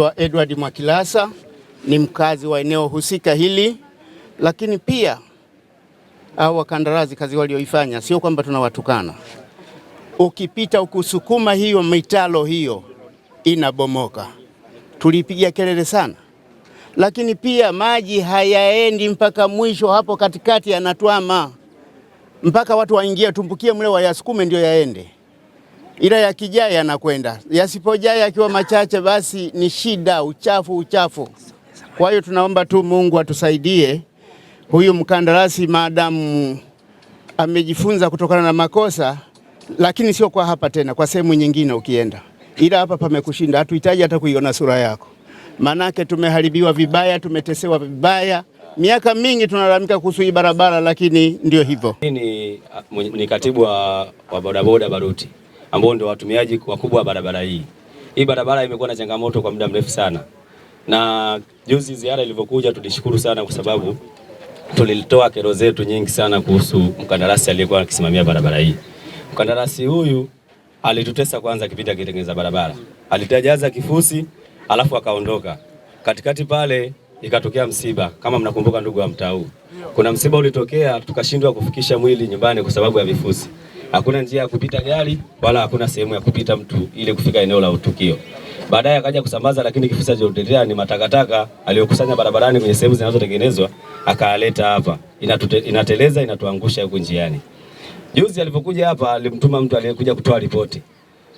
Edward Mwakilasa ni mkazi wa eneo husika hili, lakini pia hao wakandarasi kazi walioifanya sio kwamba tunawatukana. Ukipita ukusukuma hiyo mitalo hiyo inabomoka. Tulipigia kelele sana. Lakini pia maji hayaendi mpaka mwisho, hapo katikati yanatwama. Mpaka watu waingie tumbukie mle wayasukume ndio yaende. Ila yakijaa yanakwenda. Yasipojaa yakiwa machache basi ni shida, uchafu. Kwa hiyo tunaomba tu Mungu atusaidie. Huyu mkandarasi maadamu amejifunza kutokana na makosa, lakini sio kwa hapa tena, kwa sehemu nyingine ukienda. Ila hapa pamekushinda, hatuhitaji hata kuiona sura yako. Manake tumeharibiwa vibaya, tumetesewa vibaya. Miaka mingi tunalalamika kuhusu hii barabara, lakini ndio hivyo. Ni katibu wa bodaboda Baruti, ambao ndio watumiaji wakubwa wa barabara hii. Hii barabara imekuwa na changamoto kwa muda mrefu sana. Na juzi ziara ilivyokuja tulishukuru sana kwa sababu tulitoa kero zetu nyingi sana kuhusu mkandarasi aliyekuwa akisimamia barabara hii. Mkandarasi huyu alitutesa kwanza kipindi akitengeneza barabara. Alitajaza kifusi alafu akaondoka. Katikati pale ikatokea msiba, kama mnakumbuka ndugu wa mtaa huu. Kuna msiba ulitokea, tukashindwa kufikisha mwili nyumbani kwa sababu ya vifusi. Hakuna njia ya kupita gari wala hakuna sehemu ya kupita mtu ili kufika eneo la tukio. Baadaye akaja kusambaza, lakini kifusi alichotetea ni matakataka aliyokusanya barabarani kwenye sehemu zinazotengenezwa akaaleta hapa. Inateleza, inatuangusha huko njiani. Juzi alipokuja hapa alimtuma mtu aliyekuja kutoa ripoti.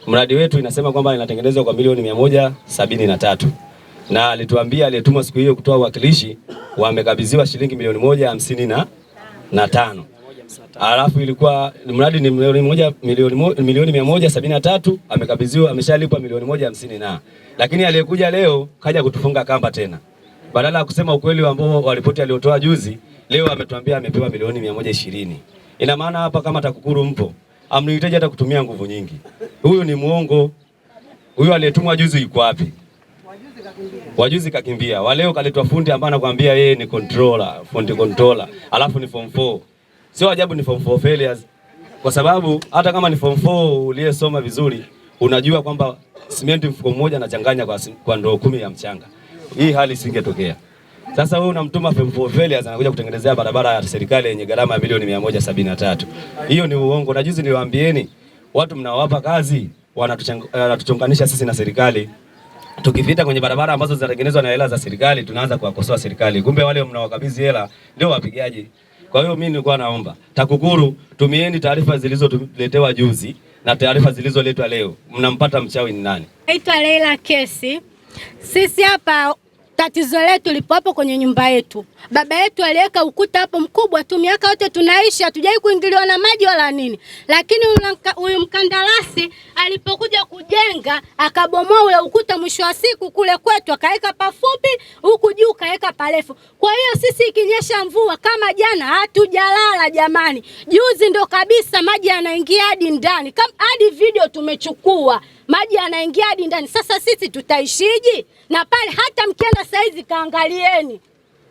Mradi wetu inasema kwamba inatengenezwa kwa milioni 173. Na alituambia aliyetumwa siku hiyo kutoa uwakilishi wamekabidhiwa shilingi milioni 155. Alafu ilikuwa mradi ni milioni 173, amekabidhiwa, ameshalipwa milioni 150. Lakini aliyekuja leo kaja kutufunga kamba tena. Badala ya kusema ukweli ambao wa ripoti aliyotoa juzi, leo ametuambia amepewa milioni 120. Ina maana hapa kama TAKUKURU mpo, amnihitaji hata kutumia nguvu nyingi. Huyu ni muongo. Huyu aliyetumwa juzi yuko wapi? Wajuzi kakimbia. Waleo kaletwa fundi ambaye anakuambia yeye ni controller, fundi controller, alafu ni form 4. Sio ajabu ni form 4 failures. Kwa sababu hata kama ni form 4 uliyesoma vizuri, unajua kwamba simenti mfuko mmoja anachanganya kwa ndoo 10 ya mchanga. Hii hali isingetokea. Sasa wewe unamtuma form 4 failures anakuja kutengenezea barabara ya serikali yenye gharama ya milioni 173. Hiyo ni uongo. Na juzi niliwaambieni watu mnaowapa kazi wanatuchonganisha sisi na serikali. Tukipita kwenye barabara ambazo zinatengenezwa na hela za serikali tunaanza kuwakosoa serikali. Kumbe wale mnawakabidhi hela ndio wapigaji. Kwa hiyo mimi nilikuwa naomba TAKUKURU, tumieni taarifa zilizoletewa juzi na taarifa zilizoletwa leo. Mnampata mchawi ni nani? Naitwa Leila Kesi. Sisi hapa tatizo letu lipo hapo kwenye nyumba yetu. Baba yetu aliweka ukuta hapo mkubwa tu, miaka yote tunaishi hatujai kuingiliwa na maji wala nini. Lakini huyu mkandarasi alipokuja kujenga akabomoa ule ukuta, mwisho wa siku kule kwetu akaweka pafupi, huku juu kaweka parefu. Kwa hiyo sisi ikinyesha mvua kama jana hatujalala jamani. Juzi ndo kabisa maji yanaingia hadi ndani. Kama hadi video tumechukua. Maji yanaingia hadi ndani. Sasa sisi tutaishiji? Na pale hata mkienda saizi kaangalieni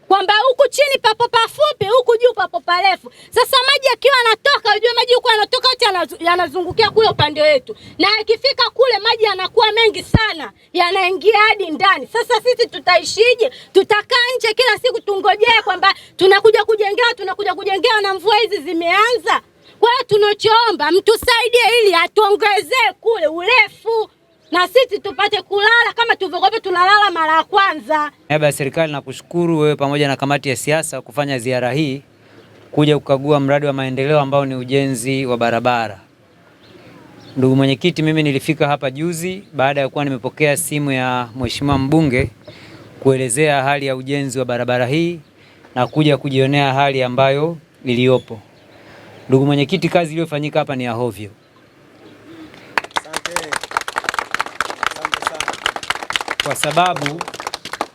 kwamba huku chini papo pafupi, huku juu papo parefu. Sasa maji yakiwa yanatoka, unajua maji huko yanatoka yote yanazungukia kule upande wetu. Na ikifika kule maji yanakuwa mengi sana, yanaingia hadi ndani. Sasa sisi tutaishije? Tutakaa nje kila siku tungojee kwamba tunakuja kujengewa na mvua hizi zimeanza? Kwa hiyo tunachoomba mtusaidie ili atuongezee kule urefu na sisi tupate kulala kama tulivyokuwa tunalala mara ya kwanza. Niaba ya serikali nakushukuru wewe pamoja na kamati ya siasa kufanya ziara hii kuja kukagua mradi wa maendeleo ambao ni ujenzi wa barabara. Ndugu mwenyekiti, mimi nilifika hapa juzi baada ya kuwa nimepokea simu ya mheshimiwa mbunge kuelezea hali ya ujenzi wa barabara hii na kuja kujionea hali ambayo iliyopo. Ndugu mwenyekiti, kazi iliyofanyika hapa ni ya hovyo. Kwa sababu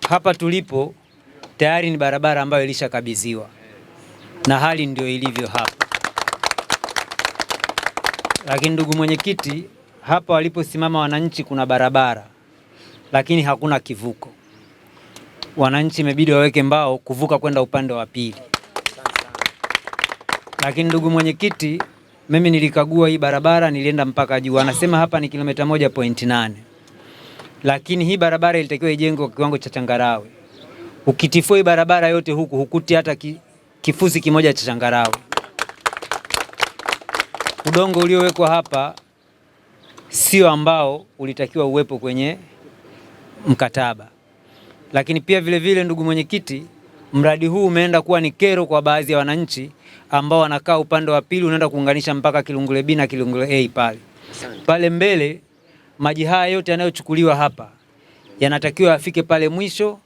hapa tulipo tayari ni barabara ambayo ilishakabidhiwa na hali ndio ilivyo hapa. Lakini ndugu mwenyekiti, hapa waliposimama wananchi kuna barabara lakini hakuna kivuko. Wananchi imebidi waweke mbao kuvuka kwenda upande wa pili. Lakini ndugu mwenyekiti, mimi nilikagua hii barabara, nilienda mpaka juu. Anasema hapa ni kilomita 1.8. lakini hii barabara ilitakiwa ijengwe kwa kiwango cha changarawe. Ukitifua hii barabara yote huku hukuti hata kifusi kimoja cha changarawe. Udongo uliowekwa hapa sio ambao ulitakiwa uwepo kwenye mkataba. Lakini pia vile vile, ndugu mwenyekiti, mradi huu umeenda kuwa ni kero kwa baadhi ya wananchi ambao wanakaa upande wa pili, unaenda kuunganisha mpaka Kilungule B na Kilungule A pale. Pale mbele maji haya yote yanayochukuliwa hapa yanatakiwa yafike pale mwisho,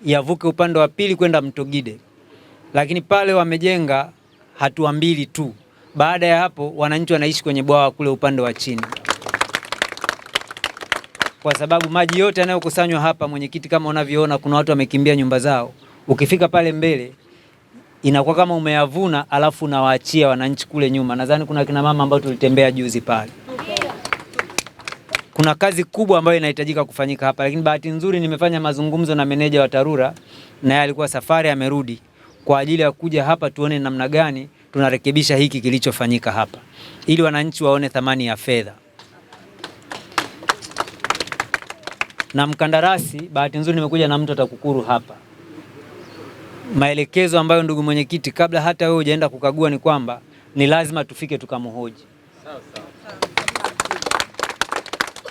yavuke upande wa pili kwenda Mtogide. Lakini pale wamejenga hatua mbili tu. Baada ya hapo wananchi wanaishi kwenye bwawa kule upande wa chini. Kwa sababu maji yote yanayokusanywa hapa, mwenyekiti, kama unavyoona kuna watu wamekimbia nyumba zao. Ukifika pale mbele inakuwa kama umeyavuna alafu unawaachia wananchi kule nyuma. Nadhani kuna kina mama ambao tulitembea juzi pale. Kuna kazi kubwa ambayo inahitajika kufanyika hapa, lakini bahati nzuri nimefanya mazungumzo na meneja wa TARURA na yeye alikuwa safari amerudi kwa ajili ya kuja hapa tuone namna gani tunarekebisha hiki kilichofanyika hapa ili wananchi waone thamani ya fedha. Na mkandarasi, bahati nzuri nimekuja na mtu atakukuru hapa. Maelekezo ambayo ndugu mwenyekiti, kabla hata wewe hujaenda kukagua, ni kwamba ni lazima tufike tukamhoji.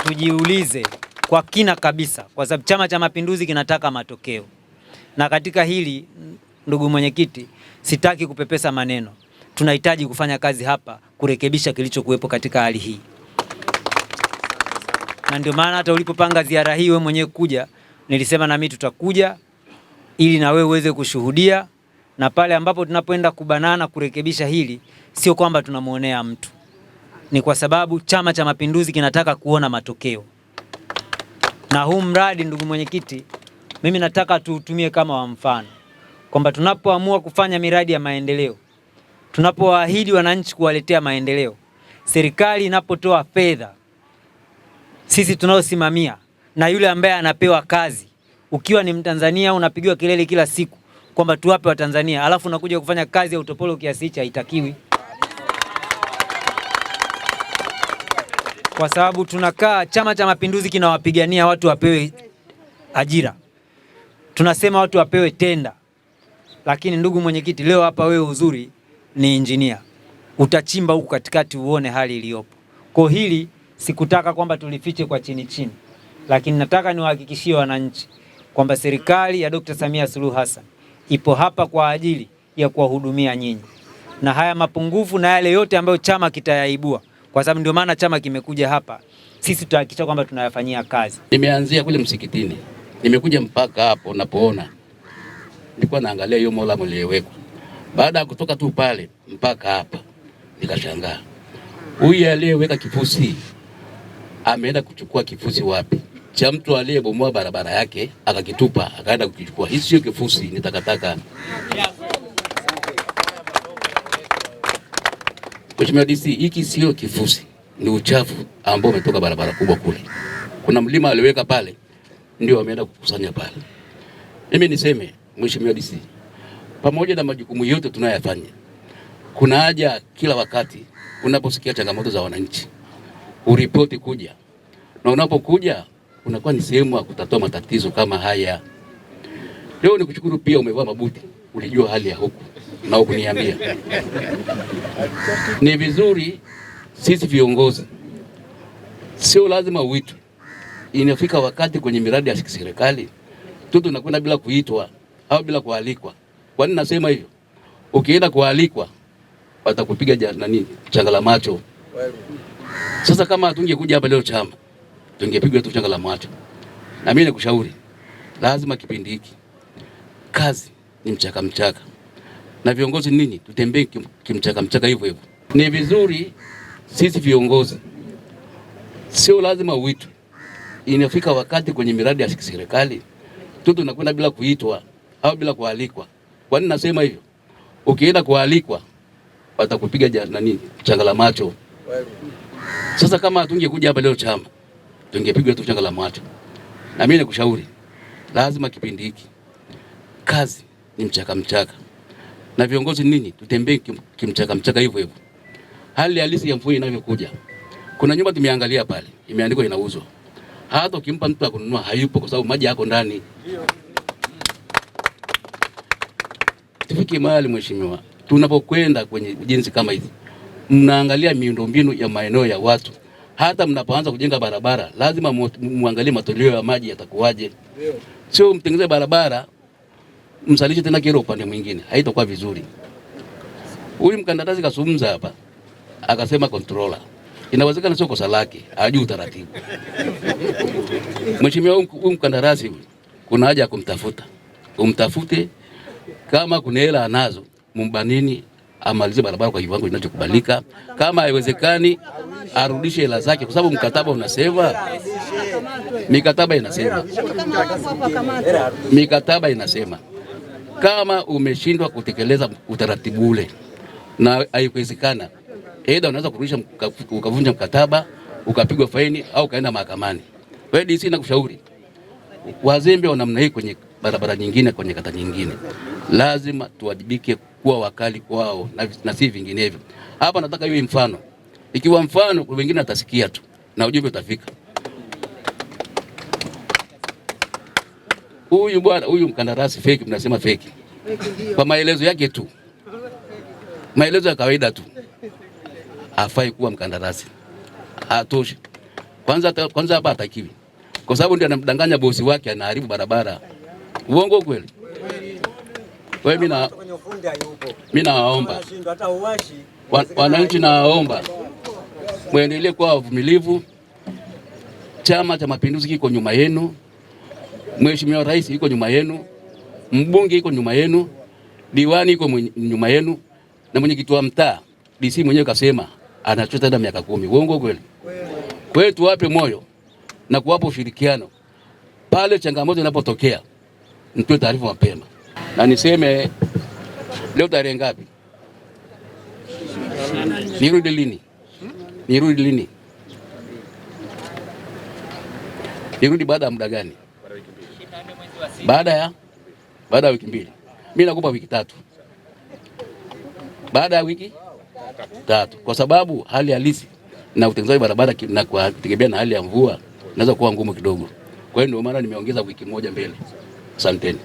Tujiulize kwa kina kabisa, kwa sababu Chama cha Mapinduzi kinataka matokeo. Na katika hili ndugu mwenyekiti, sitaki kupepesa maneno. Tunahitaji kufanya kazi hapa kurekebisha kilichokuwepo katika hali hii. Na ndio maana hata ulipopanga ziara hii wewe mwenyewe kuja, nilisema na mimi tutakuja ili na wewe uweze kushuhudia. Na pale ambapo tunapoenda kubanana kurekebisha hili, sio kwamba tunamuonea mtu. Ni kwa sababu Chama cha Mapinduzi kinataka kuona matokeo. Na huu mradi ndugu mwenyekiti, mimi nataka tuutumie kama wa mfano. Kwamba tunapoamua kufanya miradi ya maendeleo, tunapoahidi wananchi kuwaletea maendeleo, serikali inapotoa fedha, sisi tunaosimamia na yule ambaye anapewa kazi, ukiwa ni Mtanzania unapigiwa kelele kila siku kwamba tuwape wa Tanzania, alafu unakuja kufanya kazi ya utopolo kiasi hicho, haitakiwi. Kwa sababu tunakaa, Chama cha Mapinduzi kinawapigania watu wapewe ajira. Tunasema watu wapewe tenda. Lakini ndugu mwenyekiti, leo hapa wewe uzuri ni engineer. Utachimba huku katikati uone hali iliyopo. Kwa hili sikutaka kwamba tulifiche kwa chini chini. Lakini nataka niwahakikishie wananchi kwamba serikali ya Dr. Samia Suluhu Hassan ipo hapa kwa ajili ya kuwahudumia nyinyi. Na haya mapungufu na yale yote ambayo chama kitayaibua, kwa sababu ndio maana chama kimekuja hapa, sisi tutahakikisha kwamba tunayafanyia kazi. Nimeanzia kule msikitini, nimekuja mpaka hapo unapoona. Nilikuwa naangalia hiyo mola mliowekwa. Baada ya kutoka tu pale mpaka hapa, nikashangaa. Huyu aliyeweka kifusi ameenda kuchukua kifusi wapi? Cha mtu aliyebomoa barabara yake akakitupa, akaenda kukichukua. Hii sio kifusi, ni takataka. Mheshimiwa DC, hiki sio kifusi, ni uchafu ambao umetoka barabara kubwa kule. Kuna mlima aliweka pale, ndio wameenda kukusanya pale. Mimi niseme Mheshimiwa DC, pamoja na majukumu yote tunayofanya, kuna haja kila wakati unaposikia changamoto za wananchi uripoti kuja. Na unapokuja unakuwa ni sehemu ya kutatua matatizo kama haya. Leo nikushukuru pia umevaa mabuti, ulijua hali ya huku na ukuniambia. Ni vizuri sisi viongozi, sio lazima uitwe. Inafika wakati kwenye miradi ya serikali tu tunakwenda bila kuitwa au bila kualikwa. Kwa nini nasema hivyo? Ukienda kualikwa watakupiga changa la macho. Sasa kama tungekuja hapa leo chama, tungepigwa tu changa la macho. Na mimi nakushauri, lazima kipindi hiki kazi ni mchaka. Na viongozi nini? Tutembee kimchaka hivyo hivyo. Ni vizuri sisi viongozi, sio lazima uitwe. Inafika wakati kwenye miradi ya serikali tu tunakwenda bila kuitwa au bila kualikwa. Kwa nini nasema hivyo? Ukienda kualikwa watakupiga changa la macho. Sasa kama tungekuja hapa leo chama, tungepigwa tu changa la macho. Na mimi nakushauri, lazima kipindi hiki kazi ni mchaka. Na viongozi nini? Tutembee kimchaka hivyo hivyo. Hali halisi ya mvua inavyokuja. Kuna nyumba tumeangalia pale, imeandikwa inauzwa. Hata ukimpa mtu akununua hayupo kwa sababu maji yako ndani. Tufike mahali mheshimiwa, tunapokwenda kwenye ujenzi kama hizi, mnaangalia miundombinu ya maeneo ya watu. Hata mnapoanza kujenga barabara, lazima muangalie matoleo ya maji yatakuwaje. Sio mtengeneze barabara msalishe tena kile upande mwingine, haitakuwa vizuri. Huyu mkandarasi kasumza hapa, akasema controller. Inawezekana sio kosa lake, hajui utaratibu. Mheshimiwa, huyu mkandarasi kuna haja ya kumtafuta. Umtafute, kama kuna hela anazo, mumbanini amalize barabara kwa kiwango kinachokubalika. Kama haiwezekani, arudishe hela zake kwa sababu mkataba unasema. Mikataba inasema kama umeshindwa kutekeleza utaratibu ule na haiwezekana, aidha unaweza kurudisha ukavunja mkataba, ukapigwa faini au kaenda mahakamani. Wewe DC nakushauri wazembe wa namna hii kwenye barabara nyingine, kwenye kata nyingine, lazima tuwajibike kuwa wakali kwao na si vinginevyo. Hapa nataka iwe mfano. Ikiwa mfano, wengine atasikia tu na ujumbe utafika. Huyu bwana, huyu mkandarasi fake, mnasema fake kwa maelezo yake tu, maelezo ya kawaida tu, hafai kuwa mkandarasi, hatoshi. Kwanza hapa hatakiwi, kwa sababu ndio anamdanganya bosi wake, anaharibu barabara. Uongo kweli? Wewe mimi nawaomba wananchi, nawaomba muendelee kuwa wavumilivu. Chama cha Mapinduzi kiko nyuma yenu, Mheshimiwa Rais yuko nyuma yenu, mbunge yuko nyuma yenu, diwani yuko nyuma yenu, na mwenyekiti wa mtaa DC mwenyewe kasema anachota hata miaka 10. Uongo kweli? Kwa hiyo tuwape moyo na kuwapa ushirikiano pale changamoto inapotokea, mtoe taarifa mapema. Na niseme leo tarehe ngapi? Nirudi lini? Nirudi baada ya muda gani? Baada ya wiki 2. Mimi nakupa wiki 3. Baada ya wiki 3, kwa sababu hali halisi na utengenezaji barabara na kutegemea na hali ya mvua naweza kuwa ngumu kidogo. Kwa hiyo ndio maana nimeongeza wiki 1 mbele. Asanteni.